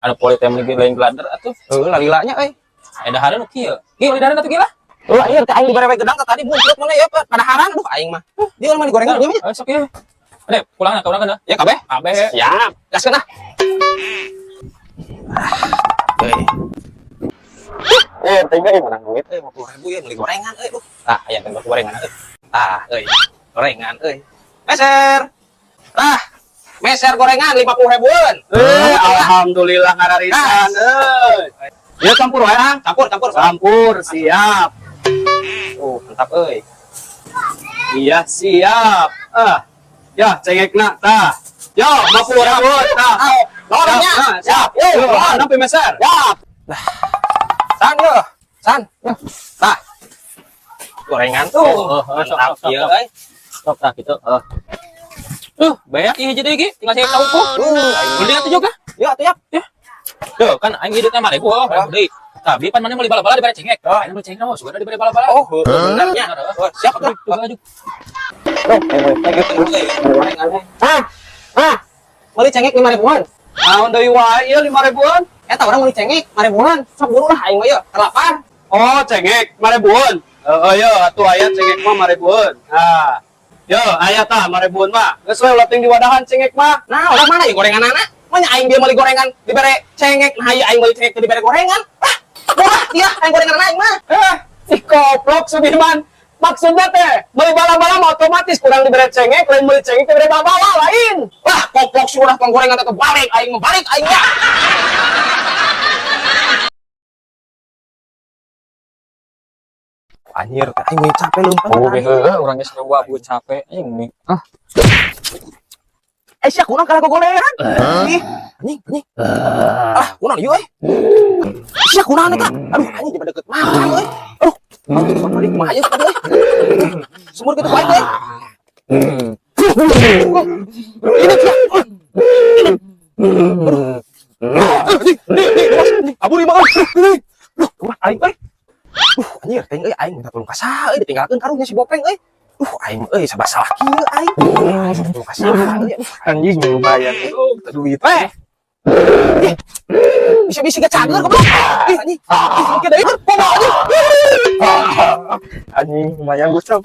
Ada politem lagi lain belader atuh. Lalilanya Edahareun nu kieu. Kieu edahareun atuh gila. iya teh aing dibere gedang tadi muncul mana ya pada haran aduh aing mah. Dia mah digorengan dia mah. Sok ieu. Ade, pulang ka urang kana. Ya kabeh. Kabeh. Siap. Gaskeun ah. Tega menang duit 50.000 ya beli gorengan duh. Tah aya teh gorengan tah gorengan meser meser gorengan 50.000-an Alhamdulillah ngararisan ya campur ya campur siap mantap iya siap ya cengekna tah yo 50.000 tah orangnya siap nampi meser siap san tah gorengan tuh mantap ieu Sok tah kitu. Banyak ieu jadi ge, tinggal saya tahu kok. Mending atuh juga. ya atuh ya Tuh kan aing hidup teh mah ribu, beli. Tah beli pan mana meuli bala-bala dibere cengek. Aing meuli cengek mah sudah dibere bala-bala. benernya siap atuh Maju. meuli cengek 5.000-an naon deui wae ieu 5.000-an eta urang meuli cengek 5.000-an sok buru lah aing mah ieu kelapar oh cengek 5.000-an yo atuh aya cengek mah 5.000-an yo aya tah 5.000-an mah geus we ulah ting di wadahan cengek mah nah udah mana ya gorengan anak manya aing dia meuli gorengan dibere cengek nah aing meuli cengek dibere gorengan murah dia aing gorengan aing mah si goblok Sudirman maksudnya teh beli bala-bala mah otomatis kurang diberi cengek lain beli cengek diberi bala-bala lain goblok si urang gorengan tetep balik aing mah balik aing mah anjir aing mah capek leumpah Urang geus nyoba bu capek aing nih. sia kurang kalah gogolean anjing kunaon ieu sia kunaon eta aduh anjing di deket makan aduh tadi kumaha ieu tadi sumur kitu bae ini abu lima aing anjir teh aing minta tolong ka saha ditinggalkeun karunya si Bopeng aing sabah salah kieu aing tolong ka saha anjing lumayan duit bisa-bisa ke cager goblok anjing oke deh kumaha anjing anjing lumayan gusap